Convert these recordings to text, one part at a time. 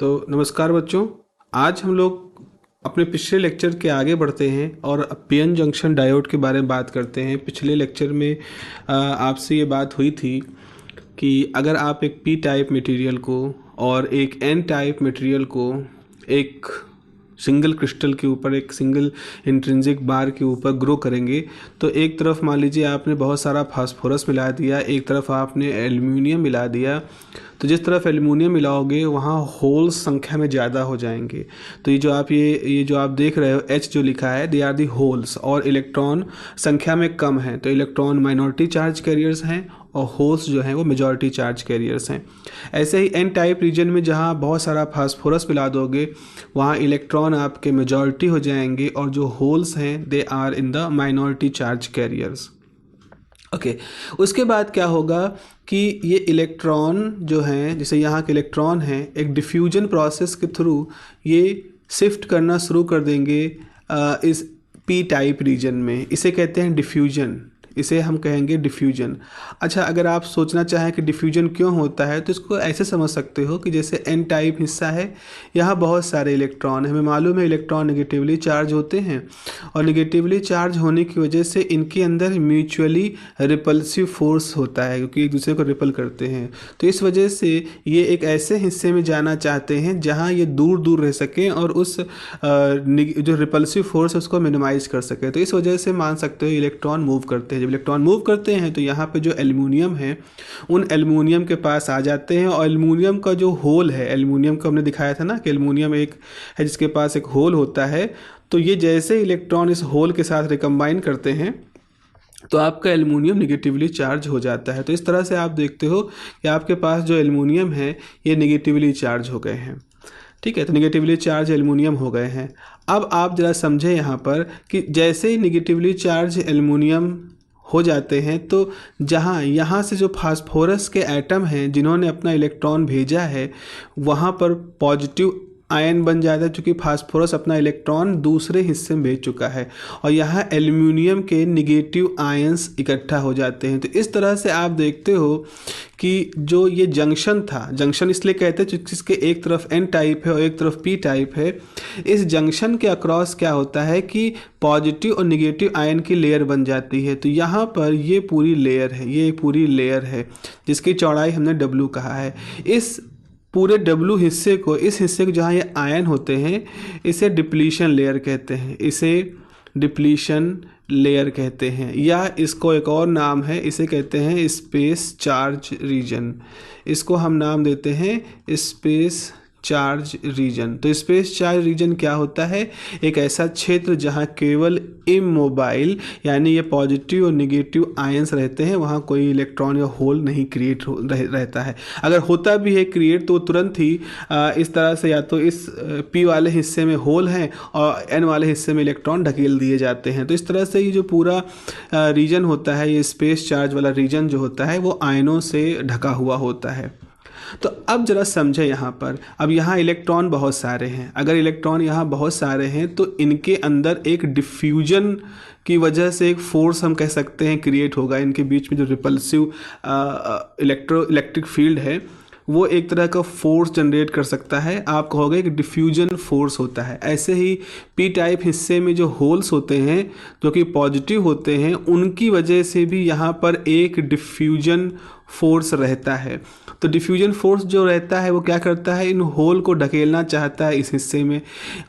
तो नमस्कार बच्चों, आज हम लोग अपने पिछले लेक्चर के आगे बढ़ते हैं और पीएन जंक्शन डायोड के बारे में बात करते हैं। पिछले लेक्चर में आपसे ये बात हुई थी कि अगर आप एक पी टाइप मटेरियल को और एक एन टाइप मटेरियल को एक सिंगल क्रिस्टल के ऊपर, एक सिंगल इंट्रिंसिक बार के ऊपर ग्रो करेंगे तो एक तरफ मान लीजिए आपने बहुत सारा फास्फोरस मिला दिया, एक तरफ आपने एल्युमिनियम मिला दिया। तो जिस तरफ एल्युमिनियम मिलाओगे वहाँ होल्स संख्या में ज़्यादा हो जाएंगे। तो ये जो आप देख रहे हो H जो लिखा है, दे आर दी होल्स, और इलेक्ट्रॉन संख्या में कम है तो इलेक्ट्रॉन माइनॉरिटी चार्ज कैरियर्स हैं और होल्स जो हैं वो मेजॉरिटी चार्ज कैरियर्स हैं। ऐसे ही एन टाइप रीजन में जहाँ बहुत सारा फास्फोरस मिला दोगे वहाँ इलेक्ट्रॉन आपके मेजॉरिटी हो जाएंगे और जो होल्स हैं they are in the minority charge carriers. Okay, उसके बाद क्या होगा कि ये इलेक्ट्रॉन जो हैं, जैसे यहाँ के इलेक्ट्रॉन हैं, एक डिफ्यूजन प्रोसेस के थ्रू ये शिफ्ट करना शुरू कर देंगे इस पी टाइप रीजन में। इसे कहते हैं डिफ्यूजन, इसे हम कहेंगे डिफ्यूजन। अच्छा, अगर आप सोचना चाहें कि डिफ्यूजन क्यों होता है तो इसको ऐसे समझ सकते हो कि जैसे एन टाइप हिस्सा है, यहाँ बहुत सारे इलेक्ट्रॉन हैं। हमें मालूम है इलेक्ट्रॉन नेगेटिवली चार्ज होते हैं और नेगेटिवली चार्ज होने की वजह से इनके अंदर म्यूचुअली रिपल्सिव फोर्स होता है क्योंकि एक दूसरे को रिपल करते हैं। तो इस वजह से ये एक ऐसे हिस्से में जाना चाहते हैं जहाँ ये दूर दूर रह सकें और उस जो रिपल्सिव फोर्स है उसको मिनिमाइज कर सके। तो इस वजह से मान सकते हो इलेक्ट्रॉन मूव करते हैं। जब इलेक्ट्रॉन मूव करते हैं तो यहाँ पे जो एल्युमिनियम है उन एल्युमिनियम के पास आ जाते हैं और एल्युमिनियम का जो होल है, एल्युमिनियम को हमने दिखाया था ना कि एल्युमिनियम एक है जिसके पास एक होल होता है। तो ये जैसे इलेक्ट्रॉन इस होल के साथ रिकम्बाइन करते हैं तो आपका एल्युमिनियम नेगेटिवली चार्ज हो जाता है। तो इस तरह से आप देखते हो कि आपके पास जो एल्युमिनियम है ये नेगेटिवली चार्ज हो गए हैं। ठीक है, तो नेगेटिवली चार्ज एल्युमिनियम हो गए हैं। अब आप ज़रा समझें यहाँ पर कि जैसे ही नेगेटिवली चार्ज एल्युमिनियम हो जाते हैं तो यहाँ से जो फास्फोरस के एटम हैं जिन्होंने अपना इलेक्ट्रॉन भेजा है वहाँ पर पॉजिटिव आयन बन जाता है क्योंकि फास्फोरस अपना इलेक्ट्रॉन दूसरे हिस्से में भेज चुका है और यहाँ एल्युमिनियम के निगेटिव आयंस इकट्ठा हो जाते हैं। तो इस तरह से आप देखते हो कि जो ये जंक्शन था, जंक्शन इसलिए कहते हैं क्योंकि इसके एक तरफ एन टाइप है और एक तरफ पी टाइप है। इस जंक्शन के अक्रॉस क्या होता है कि पॉजिटिव और निगेटिव आयन की लेयर बन जाती है। तो यहाँ पर ये पूरी लेयर है, ये पूरी लेयर है जिसकी चौड़ाई हमने W कहा है। इस पूरे W हिस्से को, इस हिस्से को जहाँ ये आयन होते हैं इसे डिप्लीशन लेयर कहते हैं, इसे डिप्लीशन लेयर कहते हैं, या इसको एक और नाम है, इसे कहते हैं स्पेस चार्ज रीजन। इसको हम नाम देते हैं स्पेस चार्ज रीजन। तो स्पेस चार्ज रीजन क्या होता है? एक ऐसा क्षेत्र जहाँ केवल इमोबाइल यानी ये पॉजिटिव और नेगेटिव आयंस रहते हैं, वहाँ कोई इलेक्ट्रॉन या होल नहीं क्रिएट रहता है। अगर होता भी है क्रिएट तो तुरंत ही इस तरह से या तो इस पी वाले हिस्से में होल हैं और एन वाले हिस्से में इलेक्ट्रॉन ढकेल दिए जाते हैं। तो इस तरह से ये जो पूरा रीजन होता है, ये स्पेस चार्ज वाला रीजन जो होता है वो आयनों से ढका हुआ होता है। तो अब ज़रा समझे यहाँ पर, अब यहाँ इलेक्ट्रॉन बहुत सारे हैं। अगर इलेक्ट्रॉन यहाँ बहुत सारे हैं तो इनके अंदर एक डिफ्यूजन की वजह से एक फोर्स हम कह सकते हैं क्रिएट होगा। इनके बीच में जो रिपल्सिव इलेक्ट्रिक फील्ड है वो एक तरह का फोर्स जनरेट कर सकता है। आप कहोगे कि डिफ्यूजन फोर्स होता है। ऐसे ही पी टाइप हिस्से में जो होल्स होते हैं जो कि पॉजिटिव होते हैं उनकी वजह से भी यहाँ पर एक डिफ्यूजन फोर्स रहता है। तो डिफ्यूजन फोर्स जो रहता है वो क्या करता है, इन होल को ढकेलना चाहता है इस हिस्से में,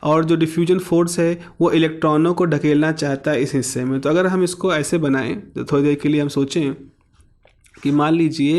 और जो डिफ्यूजन फोर्स है वो इलेक्ट्रॉनों को ढकेलना चाहता है इस हिस्से में। तो अगर हम इसको ऐसे बनाएं तो थोड़ी देर के लिए हम सोचें कि मान लीजिए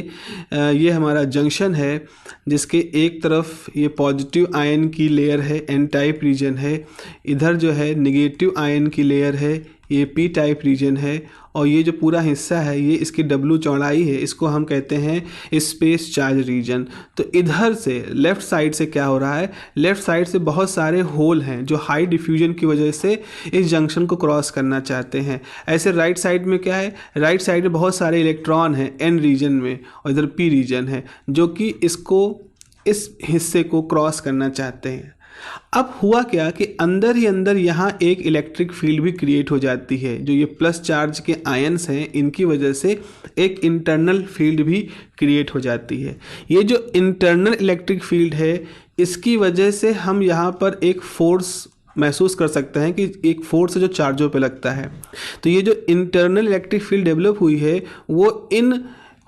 ये हमारा जंक्शन है जिसके एक तरफ ये पॉजिटिव आयन की लेयर है, एन टाइप रीजन है, इधर जो है नेगेटिव आयन की लेयर है, ये पी टाइप रीजन है, और ये जो पूरा हिस्सा है ये इसकी W चौड़ाई है, इसको हम कहते हैं स्पेस चार्ज रीजन। तो इधर से लेफ़्ट साइड से क्या हो रहा है, लेफ़्ट साइड से बहुत सारे होल हैं जो हाई डिफ्यूजन की वजह से इस जंक्शन को क्रॉस करना चाहते हैं। ऐसे राइट साइड में क्या है, राइट साइड में बहुत सारे इलेक्ट्रॉन हैं एन रीजन में और इधर पी रीजन है जो कि इसको, इस हिस्से को क्रॉस करना चाहते हैं। अब हुआ क्या कि अंदर ही अंदर यहाँ एक इलेक्ट्रिक फील्ड भी क्रिएट हो जाती है। जो ये प्लस चार्ज के आयंस हैं इनकी वजह से एक इंटरनल फील्ड भी क्रिएट हो जाती है। ये जो इंटरनल इलेक्ट्रिक फील्ड है इसकी वजह से हम यहाँ पर एक फोर्स महसूस कर सकते हैं कि एक फोर्स है जो चार्जों पे लगता है। तो ये जो इंटरनल इलेक्ट्रिक फील्ड डेवलप हुई है वो इन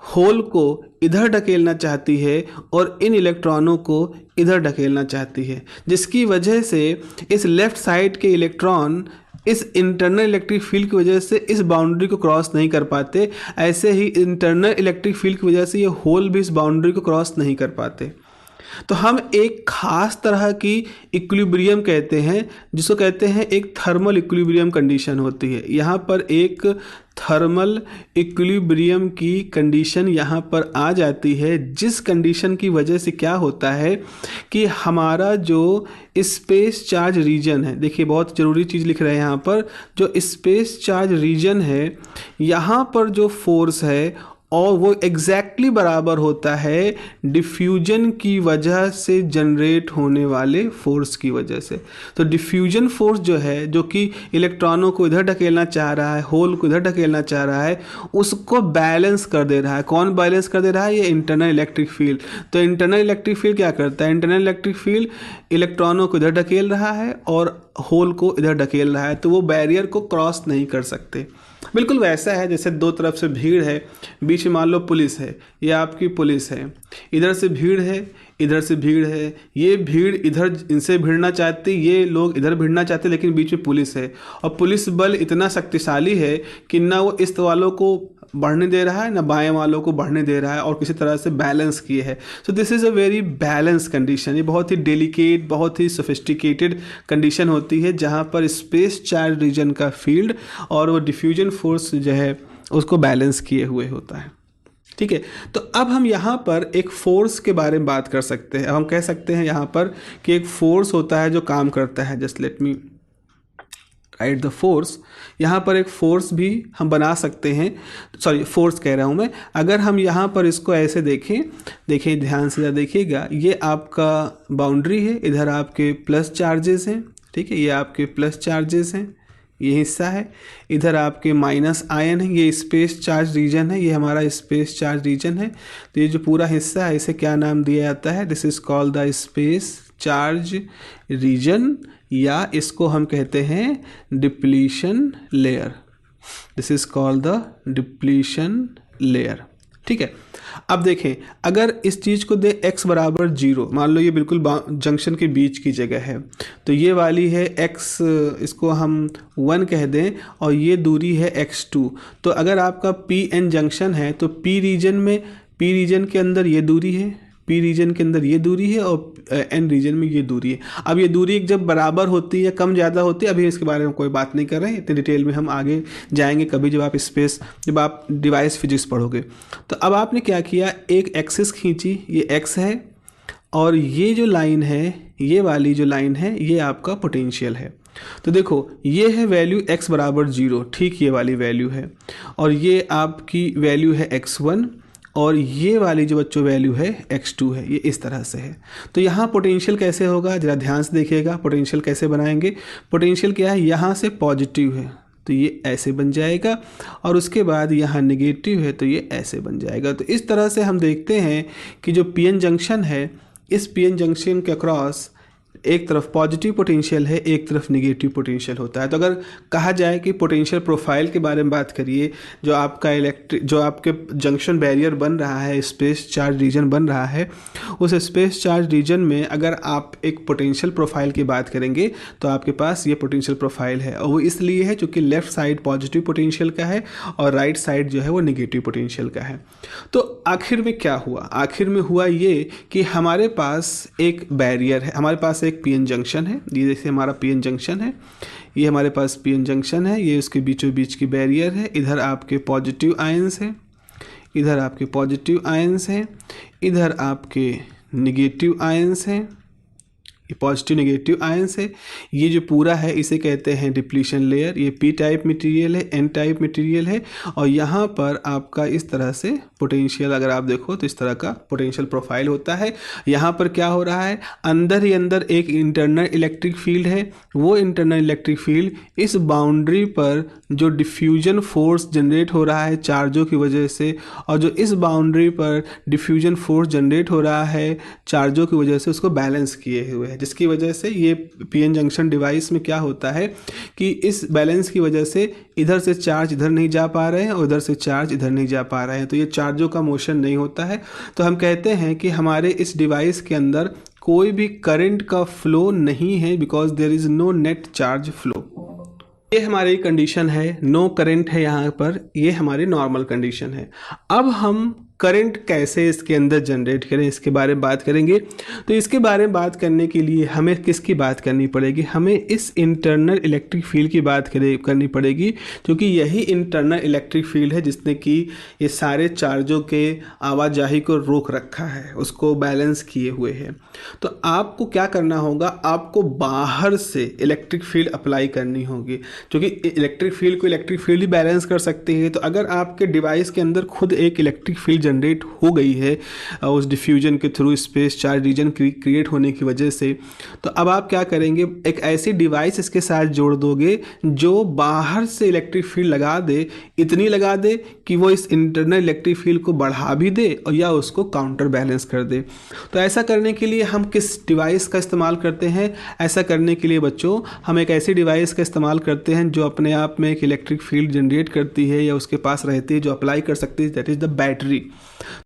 होल को इधर ढकेलना चाहती है और इन इलेक्ट्रॉनों को इधर ढकेलना चाहती है, जिसकी वजह से इस लेफ़्ट साइड के इलेक्ट्रॉन इस इंटरनल इलेक्ट्रिक फील्ड की वजह से इस बाउंड्री को क्रॉस नहीं कर पाते। ऐसे ही इंटरनल इलेक्ट्रिक फील्ड की वजह से ये होल भी इस बाउंड्री को क्रॉस नहीं कर पाते। तो हम एक खास तरह की इक्विलिब्रियम कहते हैं, जिसको कहते हैं एक थर्मल इक्विलिब्रियम कंडीशन होती है। यहाँ पर एक थर्मल इक्विलिब्रियम की कंडीशन यहाँ पर आ जाती है, जिस कंडीशन की वजह से क्या होता है कि हमारा जो स्पेस चार्ज रीजन है, देखिए बहुत ज़रूरी चीज़ लिख रहे हैं यहाँ पर, जो स्पेस चार्ज रीजन है यहाँ पर जो फोर्स है और वो एग्जैक्टली बराबर होता है डिफ्यूजन की वजह से जनरेट होने वाले फोर्स की वजह से। तो डिफ्यूजन फोर्स जो है, जो कि इलेक्ट्रॉनों को इधर ढकेलना चाह रहा है, होल को इधर ढकेलना चाह रहा है, उसको बैलेंस कर दे रहा है। कौन बैलेंस कर दे रहा है? ये इंटरनल इलेक्ट्रिक फील्ड। तो इंटरनल इलेक्ट्रिक फील्ड क्या करता है? इंटरनल इलेक्ट्रिक फील्ड इलेक्ट्रॉनों को इधर ढकेल रहा है और होल को इधर ढकेल रहा है, तो वो बैरियर को क्रॉस नहीं कर सकते। बिल्कुल वैसा है जैसे दो तरफ से भीड़ है, बीच में मान लो पुलिस है, ये आपकी पुलिस है, इधर से भीड़ है, इधर से भीड़ है, ये भीड़ इधर इनसे भिड़ना चाहती, ये लोग इधर भिड़ना चाहते, लेकिन बीच में पुलिस है और पुलिस बल इतना शक्तिशाली है कि ना वो इस वालों को बढ़ने दे रहा है ना बाएं वालों को बढ़ने दे रहा है और किसी तरह से बैलेंस किए है। So this is a very balance condition. ये बहुत ही डेलिकेट, बहुत ही सोफिस्टिकेटेड कंडीशन होती है जहाँ पर स्पेस चार्ज रीजन का फील्ड और वो डिफ्यूजन फोर्स जो है उसको बैलेंस किए हुए होता है। ठीक है, तो अब हम यहाँ पर एक फोर्स के बारे में बात कर सकते हैं। हम कह सकते हैं यहाँ पर कि एक फोर्स होता है जो काम करता है। Just let me right the force. यहाँ पर एक फोर्स भी हम बना सकते हैं, सॉरी फोर्स कह रहा हूँ मैं। अगर हम यहाँ पर इसको ऐसे देखें, देखिए ध्यान से देखिएगा, ये आपका बाउंड्री है, इधर आपके प्लस चार्जेस हैं, ठीक है, ये आपके प्लस चार्जेस हैं, ये हिस्सा है, इधर आपके माइनस आयन है, ये स्पेस चार्ज रीजन है, ये हमारा स्पेस चार्ज रीजन है। तो ये जो पूरा हिस्सा है इसे क्या नाम दिया जाता है? This is called the space charge region, या इसको हम कहते हैं depletion layer. This is called the depletion layer. ठीक है, अब देखें अगर इस चीज़ को दे x बराबर 0, मान लो ये बिल्कुल जंक्शन के बीच की जगह है, तो ये वाली है x, इसको हम 1 कह दें और ये दूरी है x2। तो अगर आपका pn जंक्शन है तो p रीजन के अंदर ये दूरी है, p रीजन के अंदर ये दूरी है और n रीजन में ये दूरी है। अब ये दूरी जब बराबर होती है या कम ज़्यादा होती है, अभी इसके बारे में कोई बात नहीं कर रहे हैं, इतनी डिटेल में हम आगे जाएंगे कभी जब आप डिवाइस फिजिक्स पढ़ोगे। तो अब आपने क्या किया, एक एक्सिस खींची, ये x है और ये जो लाइन है, ये वाली जो लाइन है, ये आपका पोटेंशियल है। तो देखो ये है वैल्यू x बराबर 0, ठीक ये वाली वैल्यू है, और ये आपकी वैल्यू है x1 और ये वाली जो बच्चों वैल्यू है x2 है, ये इस तरह से है। तो यहाँ पोटेंशियल कैसे होगा, ज़रा ध्यान से देखिएगा। पोटेंशियल कैसे बनाएंगे? पोटेंशियल क्या है, यहाँ से पॉजिटिव है तो ये ऐसे बन जाएगा, और उसके बाद यहाँ नेगेटिव है तो ये ऐसे बन जाएगा। तो इस तरह से हम देखते हैं कि जो पीएन जंक्शन है, इस पीएन जंक्शन के अक्रॉस एक तरफ पॉजिटिव पोटेंशियल है, एक तरफ नेगेटिव पोटेंशियल होता है। तो अगर कहा जाए कि पोटेंशियल प्रोफाइल के बारे में बात करिए, जो आपका जो आपके जंक्शन बैरियर बन रहा है, स्पेस चार्ज रीजन बन रहा है, उस स्पेस चार्ज रीजन में अगर आप एक पोटेंशियल प्रोफाइल की बात करेंगे तो आपके पास ये पोटेंशियल प्रोफाइल है, और वो इसलिए है क्योंकि लेफ्ट साइड पॉजिटिव पोटेंशियल का है और राइट साइड जो है वो नेगेटिव पोटेंशियल का है। तो आखिर में क्या हुआ? आखिर में हुआ ये कि हमारे पास एक बैरियर है, हमारे पास एक पीएन जंक्शन है, ये जैसे हमारा पीएन जंक्शन है, ये हमारे पास पीएन जंक्शन है, ये उसके बीचों बीच की बैरियर है। इधर आपके पॉजिटिव आयंस हैं, इधर आपके पॉजिटिव आयंस हैं, इधर आपके नेगेटिव आयंस हैं, पॉजिटिव नेगेटिव आयंस है। ये जो पूरा है इसे कहते हैं डिप्लीशन लेयर। ये पी टाइप मटेरियल है, एन टाइप मटेरियल है, और यहाँ पर आपका इस तरह से पोटेंशियल अगर आप देखो तो इस तरह का पोटेंशियल प्रोफाइल होता है। यहाँ पर क्या हो रहा है, अंदर ही अंदर एक इंटरनल इलेक्ट्रिक फील्ड है। वो इंटरनल इलेक्ट्रिक फील्ड इस बाउंड्री पर जो डिफ्यूजन फोर्स जनरेट हो रहा है चार्जों की वजह से, और जो इस बाउंड्री पर डिफ्यूजन फोर्स जनरेट हो रहा है चार्जों की वजह से, उसको बैलेंस किए हुए है। जिसकी वजह से ये पीएन जंक्शन डिवाइस में क्या होता है कि इस बैलेंस की वजह से इधर से चार्ज इधर नहीं जा पा रहे हैं और इधर से चार्ज इधर नहीं जा पा रहे हैं, तो ये चार्जों का मोशन नहीं होता है। तो हम कहते हैं कि हमारे इस डिवाइस के अंदर कोई भी करंट का फ्लो नहीं है, because there is no net charge flow. ये हमारी कंडीशन है, नो करंट है यहाँ पर, ये हमारी नॉर्मल कंडीशन है। अब हम करंट कैसे इसके अंदर जनरेट करें इसके बारे में बात करेंगे। तो इसके बारे में बात करने के लिए हमें किसकी बात करनी पड़ेगी, हमें इस इंटरनल इलेक्ट्रिक फील्ड की बात करनी पड़ेगी, क्योंकि यही इंटरनल इलेक्ट्रिक फील्ड है जिसने कि ये सारे चार्जों के आवाजाही को रोक रखा है, उसको बैलेंस किए हुए है। तो आपको क्या करना होगा, आपको बाहर से इलेक्ट्रिक फील्ड अप्लाई करनी होगी, क्योंकि इलेक्ट्रिक फील्ड को इलेक्ट्रिक फील्ड ही बैलेंस कर सकती है। तो अगर आपके डिवाइस के अंदर खुद एक इलेक्ट्रिक फील्ड जनरेट हो गई है उस डिफ्यूजन के through, space charge region create होने की वजह से, तो अब आप क्या करेंगे, एक ऐसी डिवाइस इसके साथ जोड़ दोगे जो बाहर से इलेक्ट्रिक फील्ड लगा दे, इतनी लगा दे कि वो इस इंटरनल इलेक्ट्रिक फील्ड को बढ़ा भी दे और या उसको काउंटर बैलेंस कर दे। तो ऐसा करने के लिए हम किस डिवाइस का इस्तेमाल करते हैं, ऐसा करने के लिए बच्चों हम एक ऐसी डिवाइस का इस्तेमाल करते हैं जो अपने आप में एक इलेक्ट्रिक फील्ड जनरेट करती है या उसके पास रहती है, जो अप्लाई कर सकती है, दैट इज़ द बैटरी।